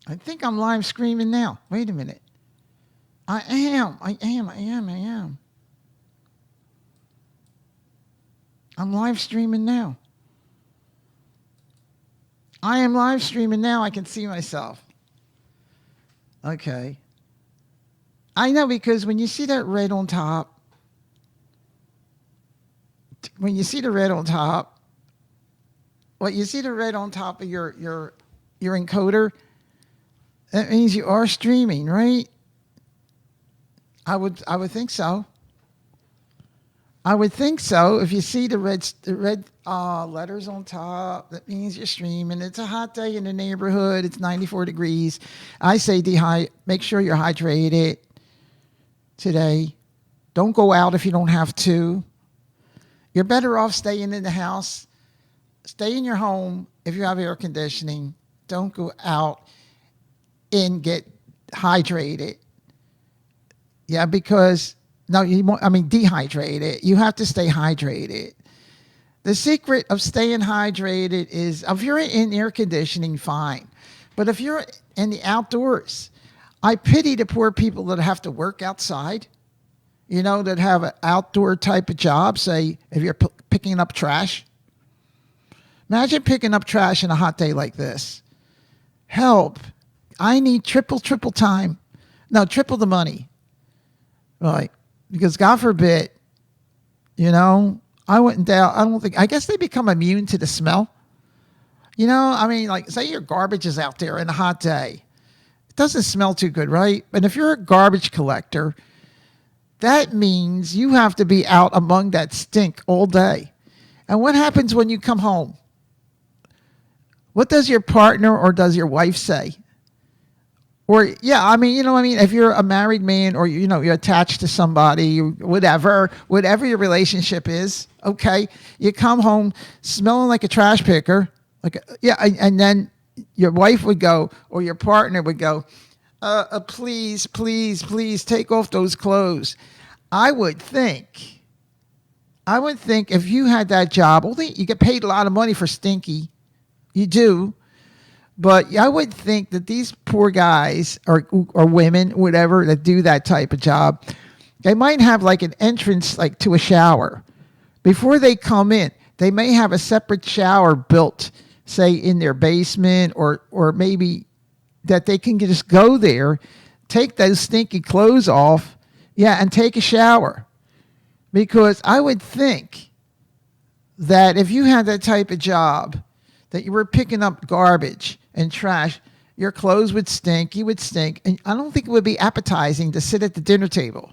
I think I'm live streaming now. Wait a minute. I am. I'm live streaming now. I am live streaming now. I can see myself. Okay. I know because when you see that red on top, when you see the red on top, what you see the red on top of your encoder, that means you are streaming, right? I would think so. I would think so. If you see the red letters on top, that means you're streaming. It's a hot day in the neighborhood. It's 94 degrees. I say make sure you're hydrated today. Don't go out if you don't have to. You're better off staying in the house. Stay in your home if you have air conditioning. Don't go out and get hydrated. Yeah, because no, dehydrated. You have to stay hydrated. The secret of staying hydrated is if you're in air conditioning, fine. But if you're in the outdoors, I pity the poor people that have to work outside, that have an outdoor type of job. Say, if you're picking up trash, imagine picking up trash in a hot day like this. Help. I need triple time. No, triple the money. Right. Because God forbid, I wouldn't doubt, I guess they become immune to the smell. Like say your garbage is out there in a hot day. It doesn't smell too good, right? But if you're a garbage collector, that means you have to be out among that stink all day. And what happens when you come home? What does your partner or does your wife say? Or, yeah, if you're a married man or, you're attached to somebody, whatever your relationship is, okay, you come home smelling like a trash picker, and then your wife would go or your partner would go, please, please, please take off those clothes. I would think if you had that job, you get paid a lot of money for stinky. You do. But I would think that these poor guys or women, whatever, that do that type of job, they might have like an entrance like to a shower. Before they come in, they may have a separate shower built, say, in their basement or maybe that they can just go there, take those stinky clothes off, and take a shower. Because I would think that if you had that type of job, that you were picking up garbage and trash, your clothes would stink, you would stink, and I don't think it would be appetizing to sit at the dinner table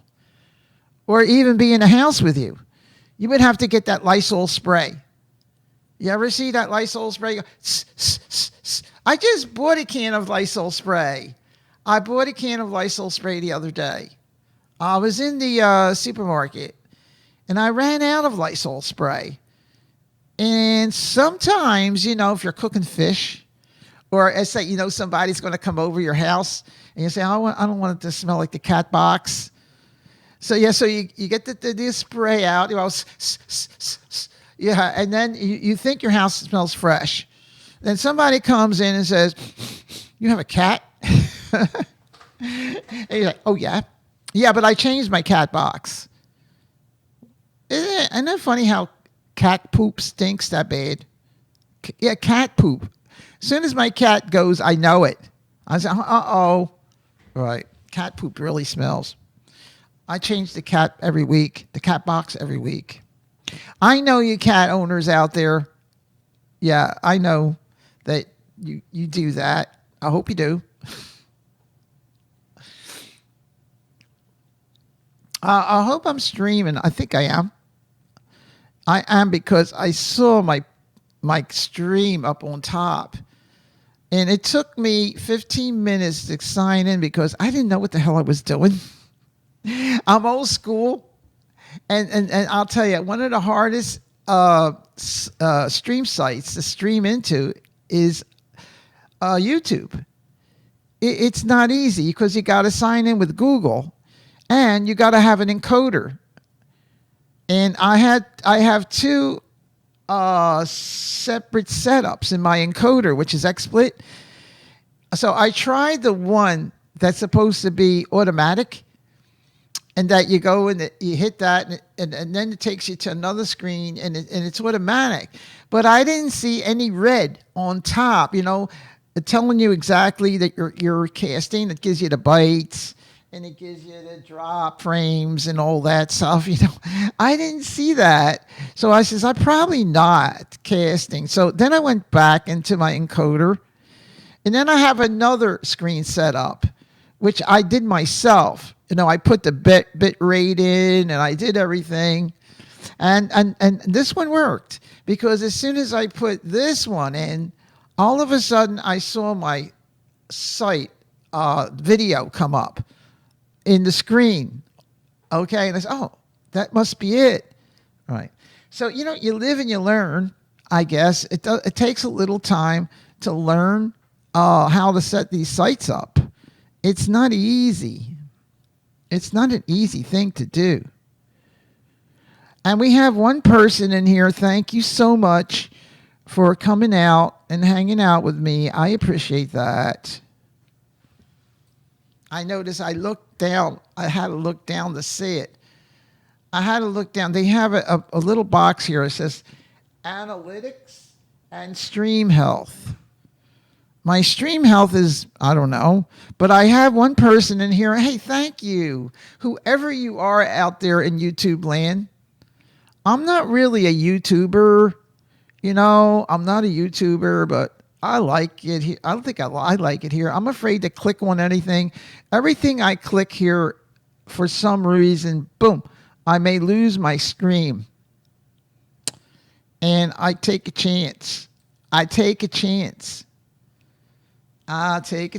or even be in the house with you. You would have to get that Lysol spray. You ever see that Lysol spray? I just bought a can of Lysol spray. I bought a can of Lysol spray the other day. I was in the supermarket, and I ran out of Lysol spray. And sometimes, if you're cooking fish, or let's say, somebody's going to come over your house, and you say, I don't want it to smell like the cat box. So, you get the spray out, and then you think your house smells fresh. Then somebody comes in and says, you have a cat? And you're like, oh, yeah. Yeah, but I changed my cat box. Isn't that funny how cat poop stinks that bad? Yeah, cat poop. As soon as my cat goes, I know it. I say, uh-oh. Right. Cat poop really smells. I change the cat every week, the cat box every week. I know you cat owners out there. Yeah, I know that you do that. I hope you do. I hope I'm streaming. I think I am. I am because I saw my stream up on top. And it took me 15 minutes to sign in because I didn't know what the hell I was doing. I'm old school. And I'll tell you, one of the hardest stream sites to stream into is YouTube. It's not easy because you got to sign in with Google and you got to have an encoder. And I have two separate setups in my encoder, which is XSplit. So I tried the one that's supposed to be automatic, and that you go and you hit that, and then it takes you to another screen, and it's automatic. But I didn't see any red on top, telling you exactly that you're casting. It gives you the bytes, and it gives you the drop frames and all that stuff. I didn't see that. So I says, I'm probably not casting. So then I went back into my encoder, and then I have another screen set up, which I did myself. I put the bit rate in, and I did everything. And this one worked, because as soon as I put this one in, all of a sudden I saw my site video come up in the screen. Okay. And I said, oh, that must be it. All right. So, you live and you learn, I guess. It takes a little time to learn how to set these sites up. It's not easy. It's not an easy thing to do. And we have one person in here. Thank you so much for coming out and hanging out with me. I appreciate that. I noticed I looked down. I had to look down to see it. I had to look down. They have a little box here. It says analytics and stream health. My stream health is, I don't know, but I have one person in here. Hey, thank you. Whoever you are out there in YouTube land. I'm not really a YouTuber. I'm not a YouTuber, but I like it here. I don't think I like it here. I'm afraid to click on anything. Everything I click here, for some reason, boom, I may lose my stream. And I take a chance. I'll take a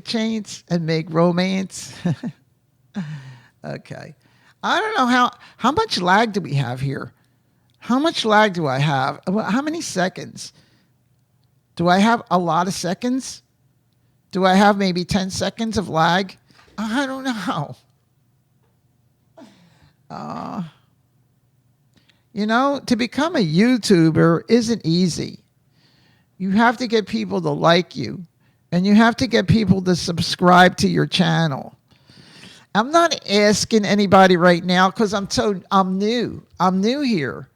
chance and make romance. Okay. I don't know how much lag do we have here? How much lag do I have? How many seconds? Do I have a lot of seconds? Do I have maybe 10 seconds of lag? I don't know. To become a YouTuber isn't easy. You have to get people to like you, and you have to get people to subscribe to your channel. I'm not asking anybody right now, because I'm new. I'm new here,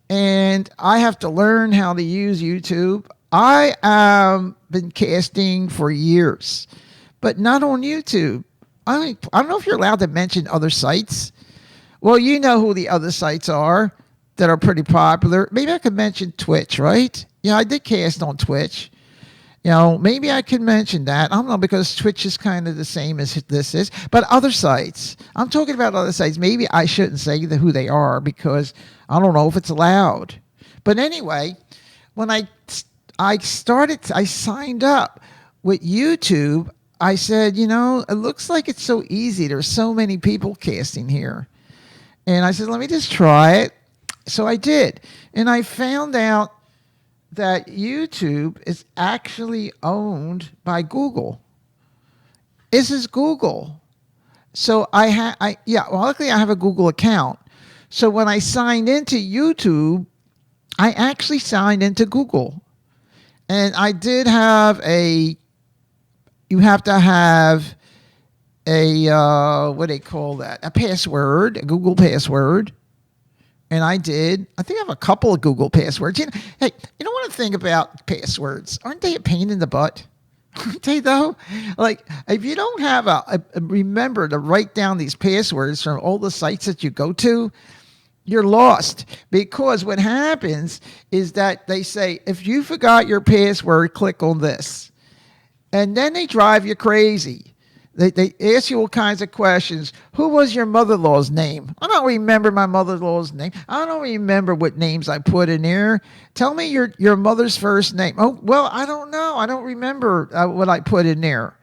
and I have to learn how to use YouTube. I have been casting for years, but not on YouTube. I don't know if you're allowed to mention other sites. Well, you know who the other sites are that are pretty popular. Maybe I could mention Twitch, right? Yeah, I did cast on Twitch. Maybe I could mention that. I don't know, because Twitch is kind of the same as this is. But other sites. I'm talking about other sites. Maybe I shouldn't say who they are, because I don't know if it's allowed. But anyway, when I signed up with YouTube, I said, it looks like it's so easy. There's so many people casting here. And I said, let me just try it. So I did. And I found out that YouTube is actually owned by Google. This is Google. So luckily I have a Google account. So when I signed into YouTube, I actually signed into Google. And I did have you have to have what do they call that? A password, a Google password. And I did. I think I have a couple of Google passwords. Hey, what I think about passwords? Aren't they a pain in the butt? Aren't they, though? Like, if you don't have remember to write down these passwords from all the sites that you go to, you're lost. Because what happens is that they say, if you forgot your password, click on this. And then they drive you crazy. They ask you all kinds of questions. Who was your mother-in-law's name? I don't remember my mother-in-law's name. I don't remember what names I put in there. Tell me your mother's first name. Oh, well, I don't know. I don't remember what I put in there.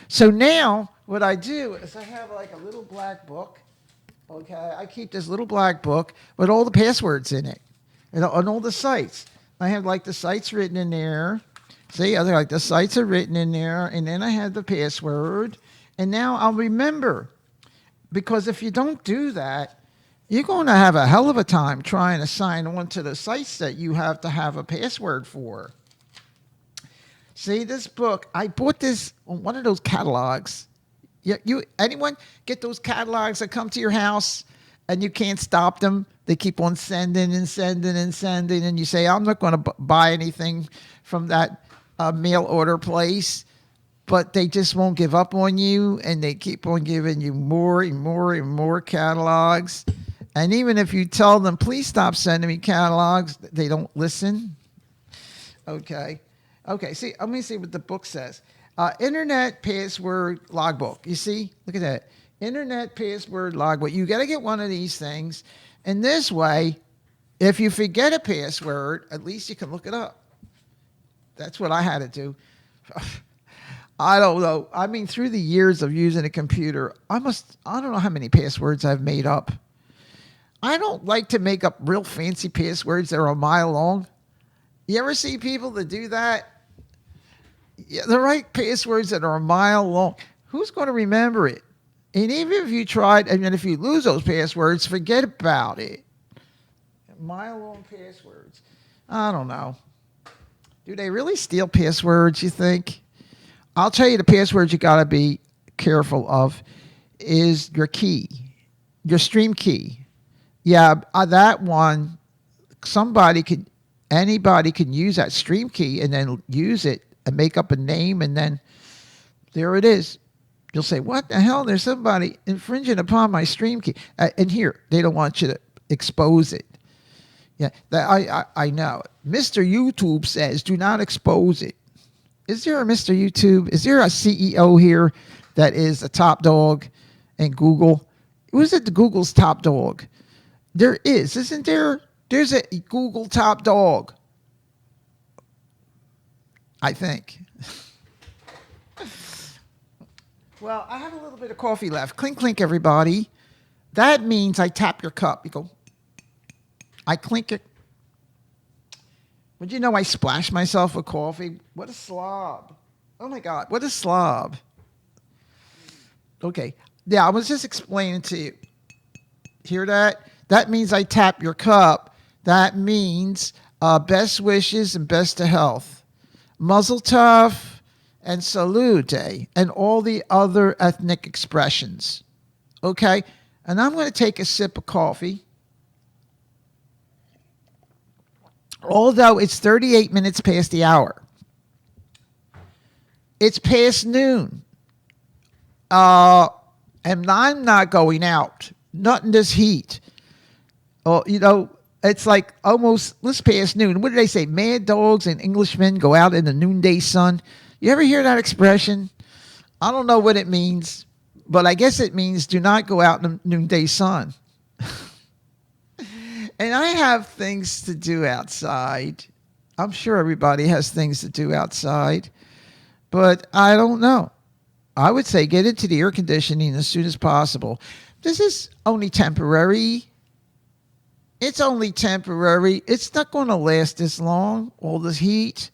So now what I do is I have like a little black book. Okay, I keep this little black book with all the passwords in it and on all the sites. I have like the sites written in there. See, like the sites are written in there, and then I have the password. And now I'll remember, because if you don't do that, you're going to have a hell of a time trying to sign on to the sites that you have to have a password for. See this book? I bought this on one of those catalogs. You anyone get those catalogs that come to your house and you can't stop them? They keep on sending and sending and sending, and you say, "I'm not going to buy anything from that mail order place," but they just won't give up on you, and they keep on giving you more and more and more catalogs. And even if you tell them, "Please stop sending me catalogs," they don't listen. Okay. Okay. See, let me see what the book says. Internet password logbook. You see? Look at that. Internet password logbook. You got to get one of these things. And this way, if you forget a password, at least you can look it up. That's what I had to do. I don't know. I mean, through the years of using a computer, I don't know how many passwords I've made up. I don't like to make up real fancy passwords that are a mile long. You ever see people that do that? Yeah, the right passwords that are a mile long. Who's going to remember it? And even if you tried, and if you lose those passwords, forget about it. Mile long passwords. I don't know. Do they really steal passwords, you think? I'll tell you the passwords you got to be careful of is your key, your stream key. Yeah, that one, anybody can use that stream key and then use it and make up a name, and then there it is. You'll say, "What the hell? There's somebody infringing upon my stream key." And here, they don't want you to expose it. Yeah, I know. Mr. YouTube says, "Do not expose it." Is there a Mr. YouTube? Is there a CEO here that is a top dog in Google? Who's it? Google's top dog? There is, isn't there? There's a Google top dog, I think. Well, I have a little bit of coffee left. Clink, clink, everybody. That means I tap your cup. You go, I clink it. Would you know I splash myself with coffee? What a slob. Oh, my God. What a slob. Okay. Yeah, I was just explaining to you. Hear that? That means I tap your cup. That means best wishes and best of health. Muzzle tough and salute, and all the other ethnic expressions. Okay? And I'm going to take a sip of coffee. Although it's 38 minutes past the hour. It's past noon. And I'm not going out. Not in this heat. Oh, it's like almost, let's past noon. What did they say? Mad dogs and Englishmen go out in the noonday sun. You ever hear that expression? I don't know what it means, but I guess it means do not go out in the noonday sun. And I have things to do outside. I'm sure everybody has things to do outside, but I don't know. I would say get into the air conditioning as soon as possible. This is only temporary. It's only temporary. It's not going to last this long, all this heat.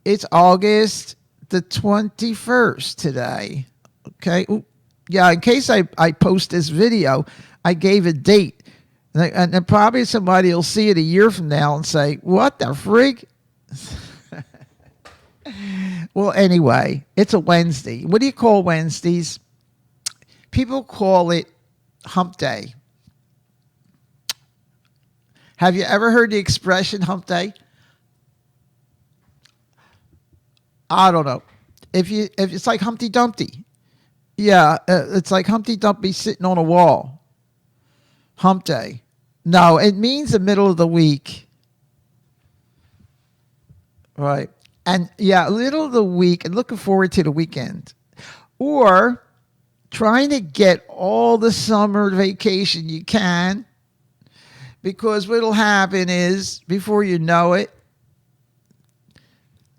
It's August the 21st today. Okay. Ooh. Yeah, in case I post this video, I gave a date. And then probably somebody will see it a year from now and say, "What the frig?" Well, anyway, it's a Wednesday. What do you call Wednesdays? People call it hump day. Have you ever heard the expression hump day? I don't know. If it's like Humpty Dumpty. Yeah, it's like Humpty Dumpty sitting on a wall. Hump day. No, it means the middle of the week. Right. And yeah, middle of the week and looking forward to the weekend. Or trying to get all the summer vacation you can. Because what'll happen is, before you know it,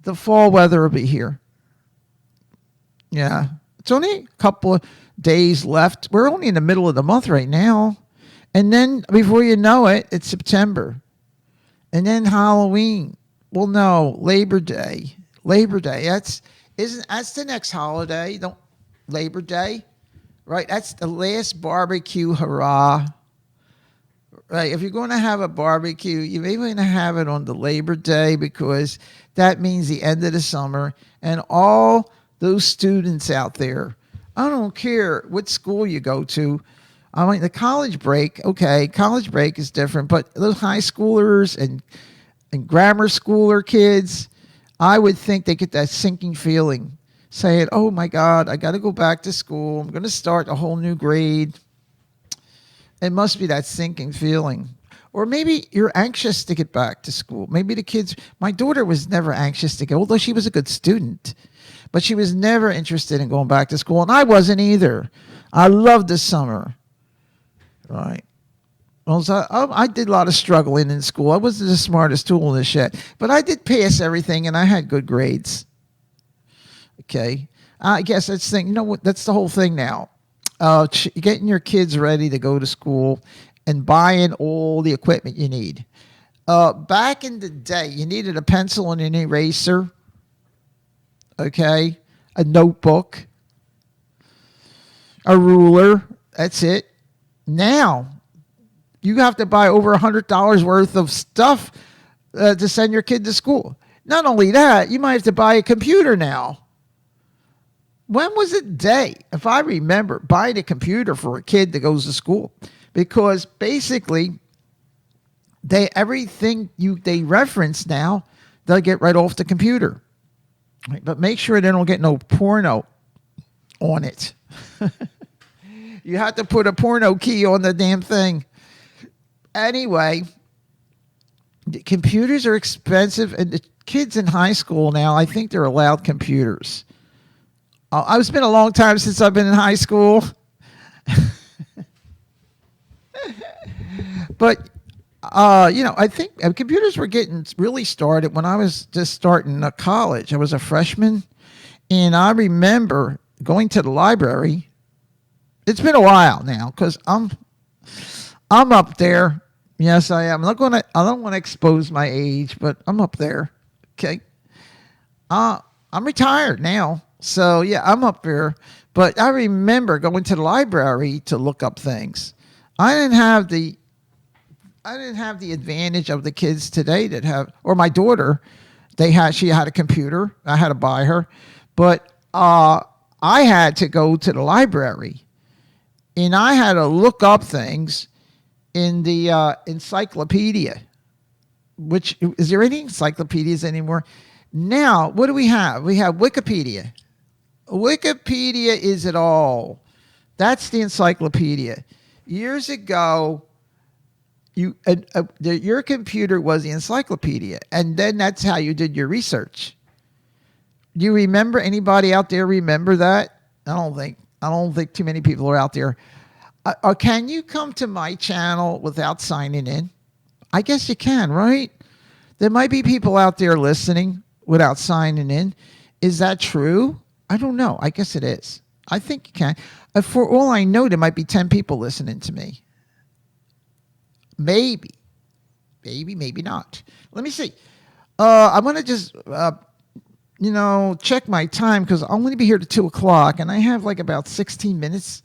the fall weather will be here. Yeah. It's only a couple of days left. We're only in the middle of the month right now. And then before you know it, it's September. And then Halloween. Well, no, Labor Day. Labor Day. That's the next holiday. Don't Labor Day. Right? That's the last barbecue hurrah. right? If you're going to have a barbecue, you may want to have it on the Labor Day because that means the end of the summer. And all those students out there, I don't care what school you go to. I mean, the college break, okay, college break is different, but those high schoolers and grammar schooler kids, I would think they get that sinking feeling saying, oh my God, I got to go back to school. I'm going to start a whole new grade. It must be that sinking feeling. Or maybe you're anxious to get back to school. Maybe the kids, my daughter was never anxious to go, although she was a good student, but she was never interested in going back to school. And I wasn't either. I loved the summer, right? Well, so I did a lot of struggling in school. I wasn't the smartest tool in the shed, but I did pass everything and I had good grades. Okay. I guess that's the thing. You know what? That's the whole thing now. Getting your kids ready to go to school and buying all the equipment you need. Back in the day, you needed a pencil and an eraser, okay, a notebook, a ruler. That's it. Now, you have to buy over $100 worth of stuff to send your kid to school. Not only that, you might have to buy a computer now. When was a day, if I remember, buying a computer for a kid that goes to school? Because basically, everything they reference now, they'll get right off the computer. Right? But make sure they don't get no porno on it. You have to put a porno key on the damn thing. Anyway, the computers are expensive, and the kids in high school now, I think they're allowed computers. It's been a long time since I've been in high school. But, I think computers were getting really started when I was just starting college. I was a freshman, and I remember going to the library. It's been a while now because I'm up there. Yes, I am. I don't want to expose my age, but I'm up there. Okay. I'm retired now. So yeah, I'm up there, but I remember going to the library to look up things. I didn't have the advantage of the kids today that have, or my daughter, she had a computer. I had to buy her, but I had to go to the library, and I had to look up things in the encyclopedia. Which is there any encyclopedias anymore? Now, what do we have? We have Wikipedia. Wikipedia is it all. That's the encyclopedia. Years ago, your computer was the encyclopedia, and then that's how you did your research. Do you remember? Anybody out there remember that? I don't think too many people are out there. Can you come to my channel without signing in? I guess you can, right? There might be people out there listening without signing in. Is that true? I don't know. I guess it is. I think you can. For all I know, there might be 10 people listening to me. Maybe, maybe not. Let me see. I'm going to just, check my time because I'm going to be here to 2 o'clock, and I have like about 16 minutes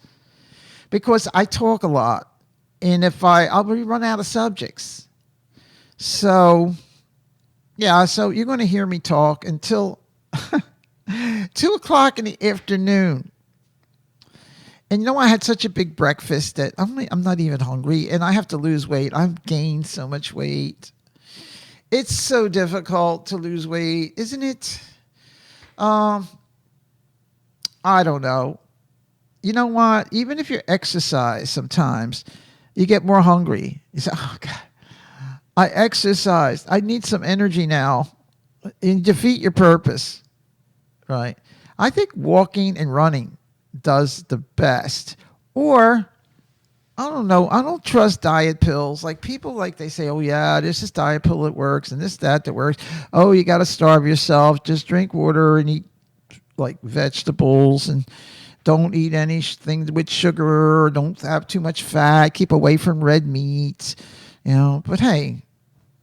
because I talk a lot. And if I'll run out of subjects. So, yeah, so you're going to hear me talk until 2 o'clock in the afternoon. And I had such a big breakfast that I'm not even hungry, and I have to lose weight. I've gained so much weight. It's so difficult to lose weight, isn't it? I don't know. You know what? Even if you exercise sometimes, you get more hungry. You say, oh, God, I exercised. I need some energy now. And defeat your purpose, right? I think walking and running does the best. Or, I don't know. I don't trust diet pills. Like people they say, oh, yeah, there's this diet pill that works and that works. Oh, you got to starve yourself. Just drink water and eat vegetables and don't eat anything with sugar or don't have too much fat. Keep away from red meat. But hey,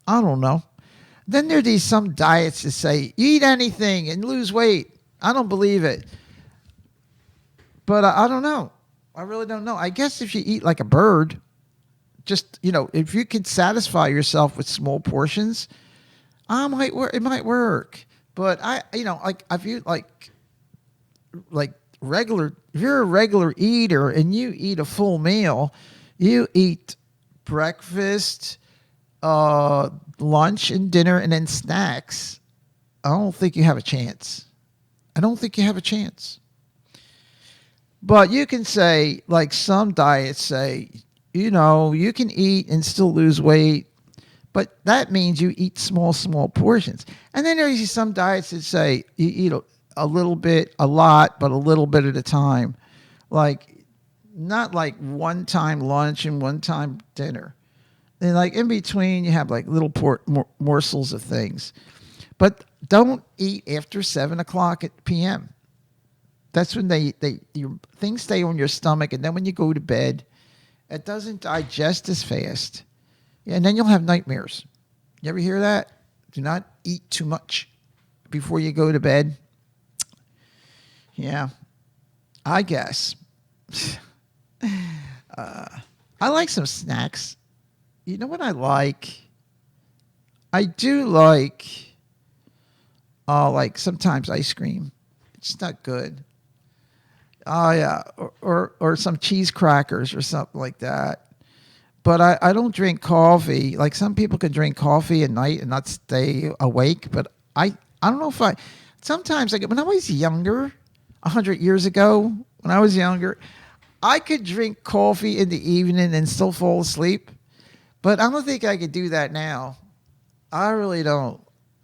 I don't know. Then there are some diets that say, eat anything and lose weight. I don't believe it. But I don't know. I really don't know. I guess if you eat like a bird, just, if you can satisfy yourself with small portions, I might work. It might work. But like if you like regular, if you're a regular eater and you eat a full meal, you eat breakfast, lunch and dinner, and then snacks. I don't think you have a chance. I don't think you have a chance. But you can say, like some diets say, you can eat and still lose weight, but that means you eat small portions. And then there's some diets that say you eat a little bit, a lot, but a little bit at a time. Like, not like one time lunch and one time dinner. And like in between, you have like little morsels of things. But don't eat after 7 o'clock p.m. That's when your things stay on your stomach, and then when you go to bed, it doesn't digest as fast. Yeah, and then you'll have nightmares. You ever hear that? Do not eat too much before you go to bed. Yeah, I guess. I like some snacks. You know what I like? I do like sometimes ice cream. It's not good. Oh yeah, or some cheese crackers or something like that. But I don't drink coffee. Like some people can drink coffee at night and not stay awake. But I don't know if sometimes when I was younger, 100 years ago, when I was younger, I could drink coffee in the evening and still fall asleep. But I don't think I could do that now. I really don't.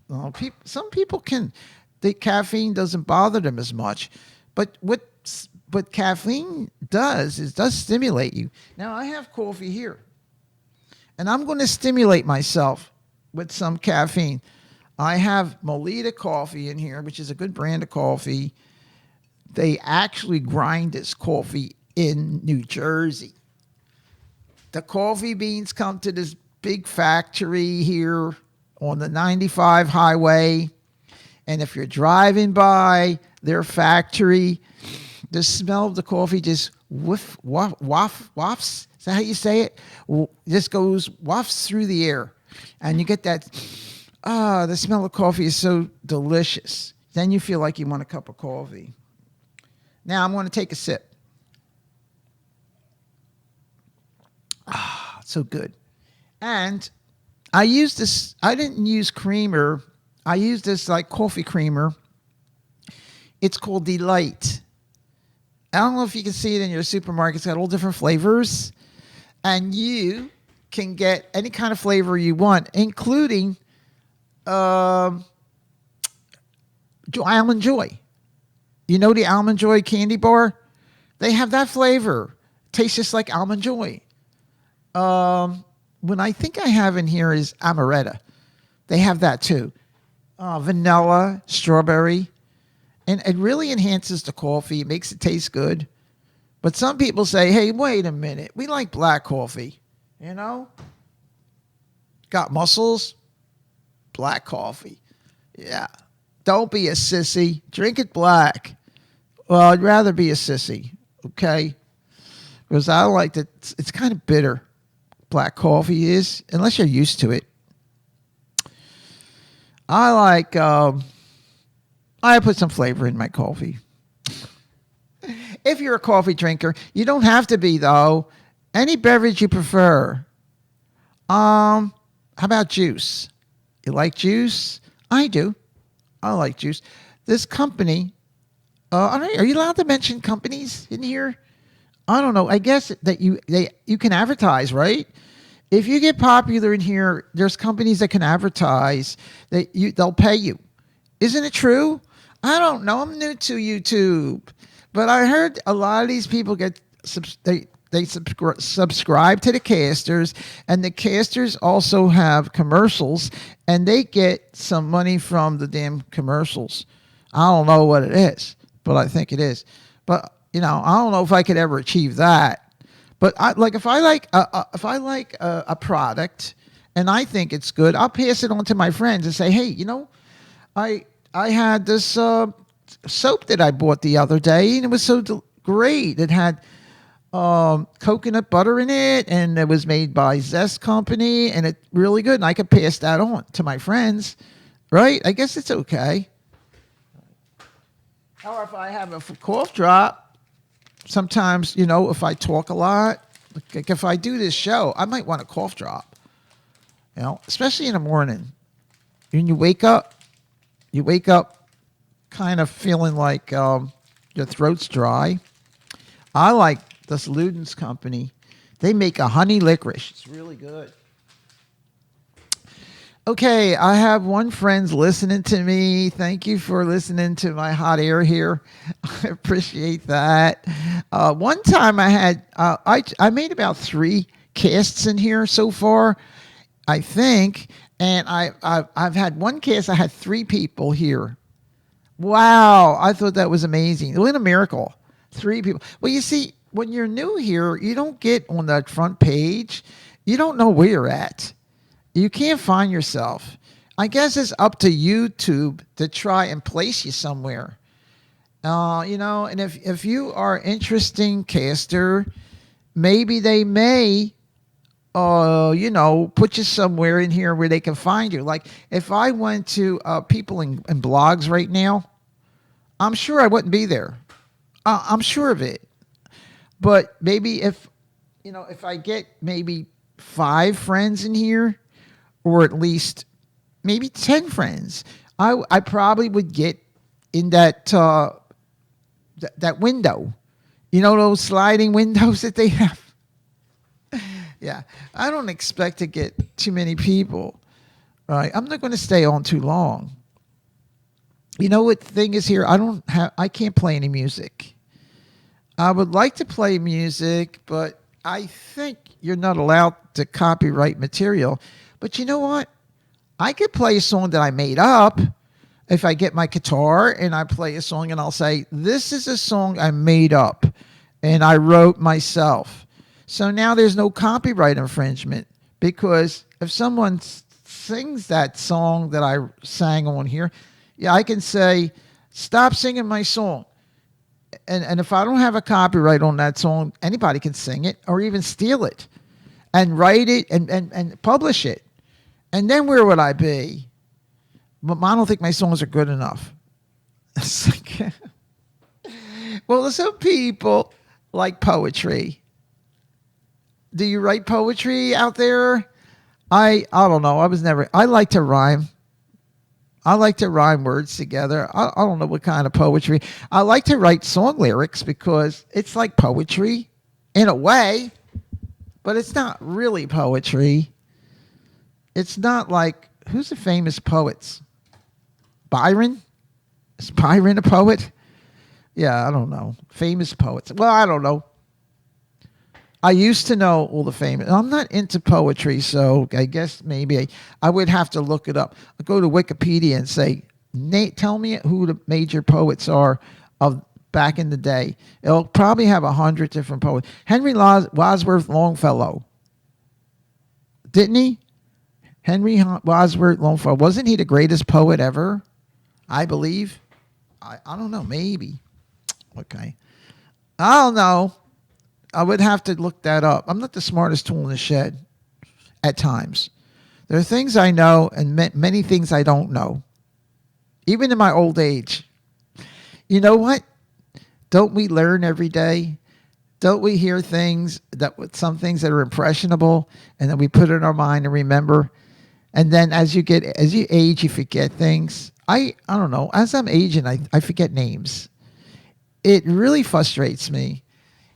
Well, some people can. The caffeine doesn't bother them as much. But what caffeine does stimulate you. Now, I have coffee here. And I'm going to stimulate myself with some caffeine. I have Molita coffee in here, which is a good brand of coffee. They actually grind this coffee in New Jersey. The coffee beans come to this big factory here on the 95 highway. And if you're driving by their factory, the smell of the coffee just wafts. Is that how you say it? Just goes, wafts through the air. And you get that, the smell of coffee is so delicious. Then you feel like you want a cup of coffee. Now I'm going to take a sip. So good. And I used this, I didn't use creamer. I used this like coffee creamer. It's called Delight. I don't know if you can see it in your supermarket. It's got all different flavors. And you can get any kind of flavor you want, including Almond Joy. You know the Almond Joy candy bar? They have that flavor. Tastes just like Almond Joy. What I think I have in here is Amaretto. They have that too. Vanilla, strawberry. And it really enhances the coffee. It makes it taste good. But some people say, hey, wait a minute. We like black coffee. Got muscles? Black coffee. Yeah. Don't be a sissy. Drink it black. Well, I'd rather be a sissy. Okay? Because I like that. It's kind of bitter. Black coffee is, unless you're used to it. I like, I put some flavor in my coffee. If you're a coffee drinker, you don't have to be, though. Any beverage you prefer. How about juice? You like juice? I do. I like juice. This company, are you allowed to mention companies in here? I don't know. I guess that you can advertise, right? If you get popular in here, there's companies that can advertise that they'll pay you. Isn't it true? I don't know. I'm new to YouTube, but I heard a lot of these people they subscribe to the casters, and the casters also have commercials, and they get some money from the damn commercials. I don't know what it is, but I think it is. But I don't know if I could ever achieve that. But if I like a product and I think it's good, I'll pass it on to my friends and say, hey, I had this soap that I bought the other day, and it was so great. It had coconut butter in it, and it was made by Zest Company, and it's really good. And I could pass that on to my friends, right? I guess it's okay. Or if I have a cough drop, sometimes if I talk a lot, like if I do this show, I might want a cough drop. Especially in the morning when you wake up kind of feeling like your throat's dry. I like this Luden's company. They make a honey licorice. It's really good. Okay, I have one friend's listening to me. Thank you for listening to my hot air here. I appreciate that. One time I had I made about 3 casts in here so far, I think, and I've had one cast. I had 3 people here. Wow, I thought that was amazing. What a miracle. 3 people. Well, you see, when you're new here, you don't get on that front page. You don't know where you're at. You can't find yourself. I guess it's up to YouTube to try and place you somewhere. And if you are an interesting caster, maybe they may, put you somewhere in here where they can find you. Like if I went to people in blogs right now, I'm sure I wouldn't be there. I'm sure of it. But maybe if I get maybe 5 friends in here, or at least maybe 10 friends, I probably would get in that that window. Those sliding windows that they have. Yeah, I don't expect to get too many people. Right, I'm not going to stay on too long. You know what the thing is here? I can't play any music. I would like to play music, but I think you're not allowed to copyright material. But you know what? I could play a song that I made up if I get my guitar and I play a song and I'll say, this is a song I made up and I wrote myself. So now there's no copyright infringement, because if someone sings that song that I sang on here, yeah, I can say, stop singing my song. And if I don't have a copyright on that song, anybody can sing it or even steal it and write it and publish it. And then where would I be? But I don't think my songs are good enough. Well, some people like poetry. Do you write poetry out there? I don't know. I like to rhyme. I like to rhyme words together. I don't know what kind of poetry. I like to write song lyrics because it's like poetry in a way, but it's not really poetry. It's not like, who's the famous poets? Byron? Is Byron a poet? Yeah, I don't know. Famous poets. Well, I don't know. I used to know all the famous. I'm not into poetry, so I guess maybe I would have to look it up. I'll go to Wikipedia and say, tell me who the major poets are of back in the day. It'll probably have 100 different poets. Henry Wadsworth Longfellow. Didn't he? Henry Wadsworth Longfellow. Wasn't he the greatest poet ever? I believe. I don't know. Maybe. Okay. I don't know. I would have to look that up. I'm not the smartest tool in the shed at times. There are things I know and many things I don't know, even in my old age. You know what? Don't we learn every day? Don't we hear some things that are impressionable, and then we put it in our mind and remember? And then as you age, you forget things. I don't know. As I'm aging, I forget names. It really frustrates me.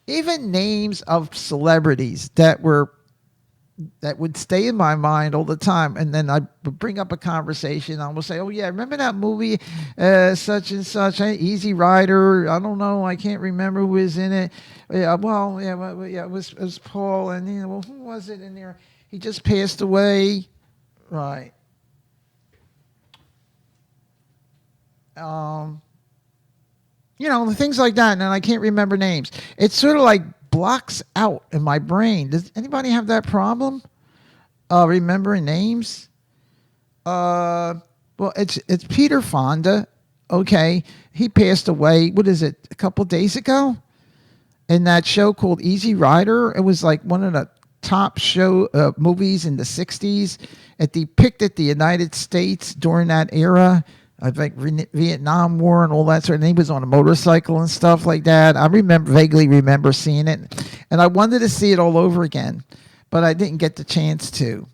Even names of celebrities that would stay in my mind all the time, and then I would bring up a conversation. I will say, "Oh yeah, remember that movie, such and such, Easy Rider? I don't know, I can't remember who was in it. Yeah, it was Paul, and who was it in there? He just passed away, right? Things like that, and I can't remember names. It sort of like blocks out in my brain. Does anybody have that problem? Remembering names? Well, it's Peter Fonda. Okay, he passed away. What is it? A couple days ago. in that show called Easy Rider. It was like one of the top show movies in the 60s. It depicted the United States during that era. I think Vietnam War and all that sort of thing. He was on a motorcycle and stuff like that. I vaguely remember seeing it, and I wanted to see it all over again, but I didn't get the chance to.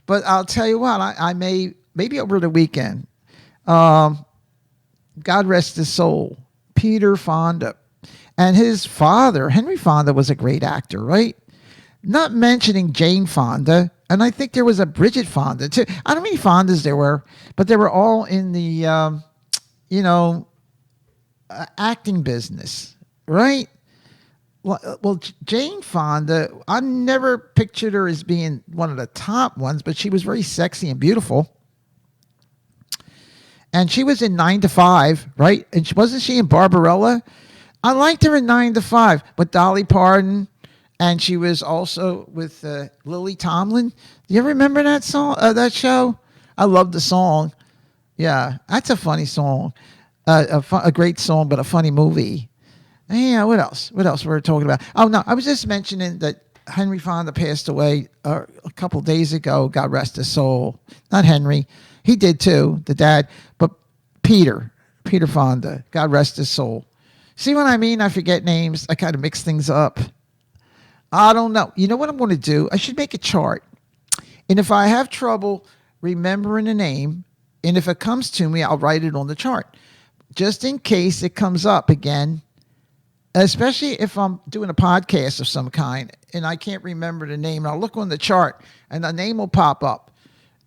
But I'll tell you what, I may maybe over the weekend. Um, God rest his soul, Peter Fonda, and his father Henry Fonda was a great actor, right? Not mentioning Jane Fonda, and I think there was a Bridget Fonda too. I don't know how many Fondas there were, but they were all in the, you know, acting business, right? Well, Jane Fonda, I never pictured her as being one of the top ones, but she was very sexy and beautiful. And she was in 9 to 5, right? And wasn't she in Barbarella? I liked her in 9 to 5 with Dolly Parton, and she was also with Lily Tomlin. Do you ever remember that song, that show? I love the song. Yeah, that's a funny song, a great song, but a funny movie. Yeah, what else? What else were we talking about? Oh no, I was just mentioning that Henry Fonda passed away a couple days ago. God rest his soul. Not Henry, he did too, the dad, but Peter Fonda. God rest his soul. See what I mean? I forget names. I kind of mix things up. I don't know. You know what I'm going to do? I should make a chart. And if I have trouble remembering a name, and if it comes to me, I'll write it on the chart. Just in case it comes up again, especially if I'm doing a podcast of some kind and I can't remember the name. I'll look on the chart and the name will pop up.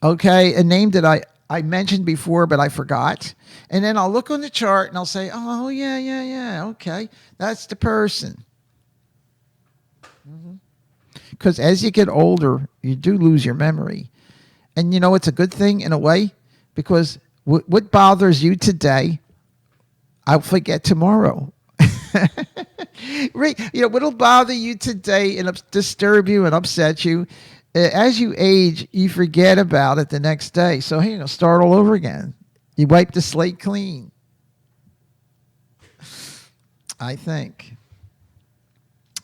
Okay, a name that I mentioned before, but I forgot. And then I'll look on the chart and I'll say, oh, yeah. Okay, that's the person. Because as you get older, you do lose your memory. And you know, it's a good thing in a way, because what bothers you today, I'll forget tomorrow. Right? You know, what'll bother you today and disturb you and upset you, as you age, you forget about it the next day. So, hey, start all over again. You wipe the slate clean, I think.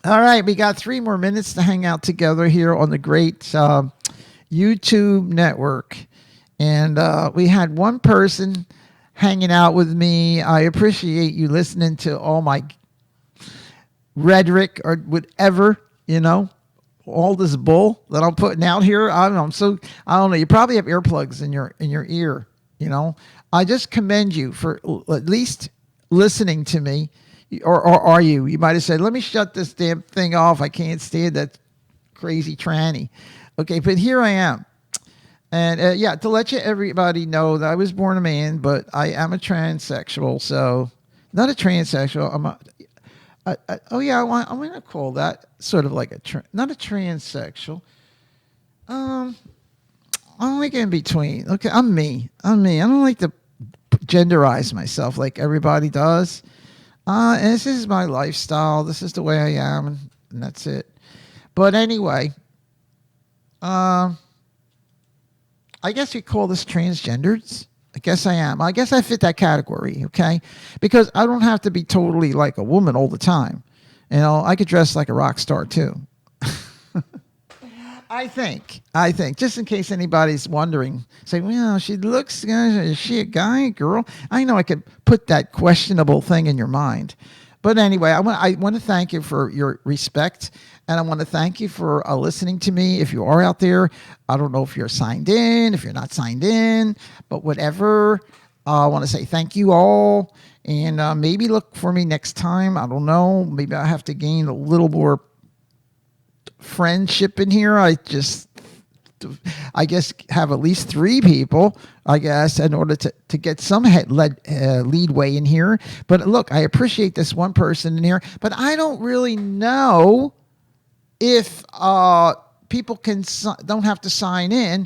All right, we got 3 more minutes to hang out together here on the great YouTube network. And we had one person hanging out with me. I appreciate you listening to all my rhetoric or whatever, all this bull that I'm putting out here. I don't know. I don't know. You probably have earplugs in your ear. I just commend you for at least listening to me. Or are you? You might have said, let me shut this damn thing off. I can't stand that crazy tranny. Okay, but here I am. And to let everybody know that I was born a man, but I am a transsexual. So, not a transsexual. I'm going to call that sort of like not a transsexual. I'm like in between. Okay, I'm me. I don't like to genderize myself like everybody does. And this is my lifestyle. This is the way I am, and that's it. But anyway, I guess you call this transgendered. I guess I am. I guess I fit that category, okay? Because I don't have to be totally like a woman all the time. I could dress like a rock star too. I think, just in case anybody's wondering, say, well, she looks, is she a guy, girl? I know I could put that questionable thing in your mind. But anyway, I want to thank you for your respect, and I want to thank you for listening to me. If you are out there, I don't know if you're signed in, if you're not signed in, but whatever. I want to say thank you all, and maybe look for me next time. I don't know. Maybe I have to gain a little more friendship in here. I guess have at least 3 people, I guess, in order to get some leadway in here. But look, I appreciate this one person in here, but I don't really know if people don't have to sign in,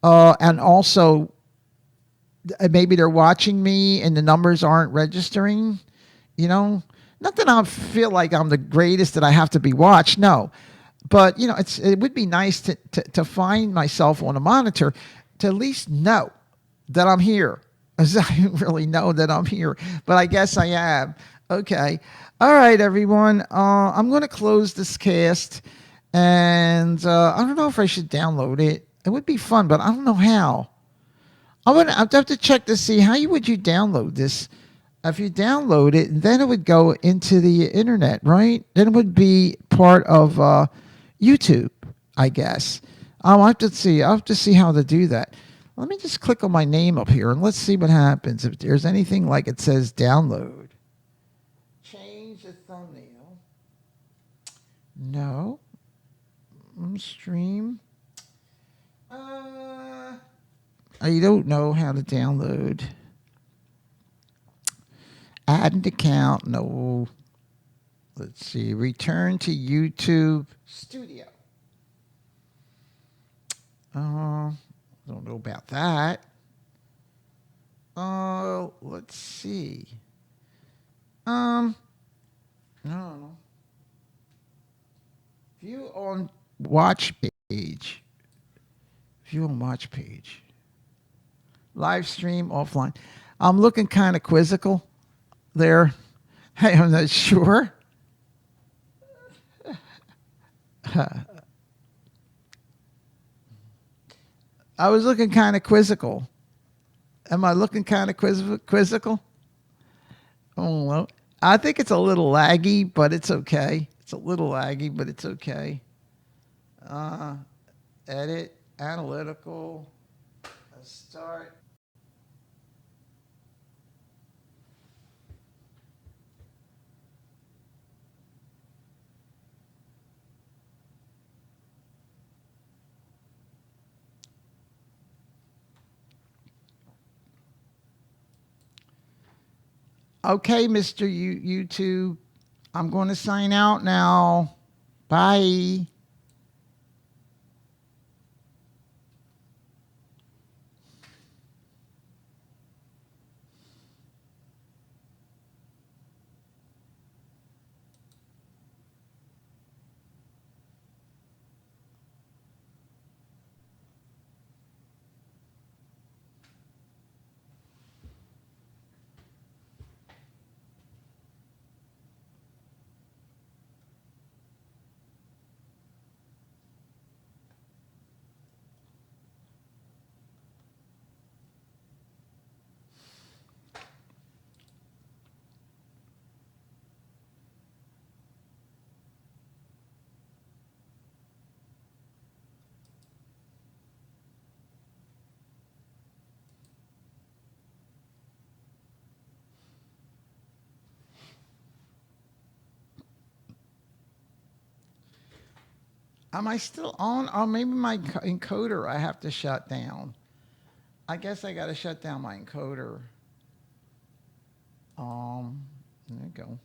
and also maybe they're watching me and the numbers aren't registering. Not that I feel like I'm the greatest that I have to be watched. No. But, it would be nice to find myself on a monitor to at least know that I'm here. As I don't really know that I'm here, but I guess I am. Okay. All right, everyone. I'm going to close this cast, and I don't know if I should download it. It would be fun, but I don't know how. I'd have to check to see how you would you download this. If you download it, then it would go into the internet, right? Then it would be part of YouTube, I guess. I'll have to see. I'll have to see how to do that. Let me just click on my name up here and let's see what happens. If there's anything like it says download, change the thumbnail. No, stream. I don't know how to download. Add an account. No. Let's see. Return to YouTube Studio. Don't know about that. Let's see. No. View on watch page. View on watch page. Live stream offline. I'm looking kind of quizzical there. Hey, I'm not sure. I was looking kind of quizzical. Am I looking kind of quizzical? Oh, well, I think it's a little laggy, but it's okay. It's a little laggy, but it's okay. Uh, Edit, analytical, start. Okay, Mr. YouTube, I'm going to sign out now. Bye. Am I still on? Or maybe my encoder I have to shut down. I guess I got to shut down my encoder. There you go.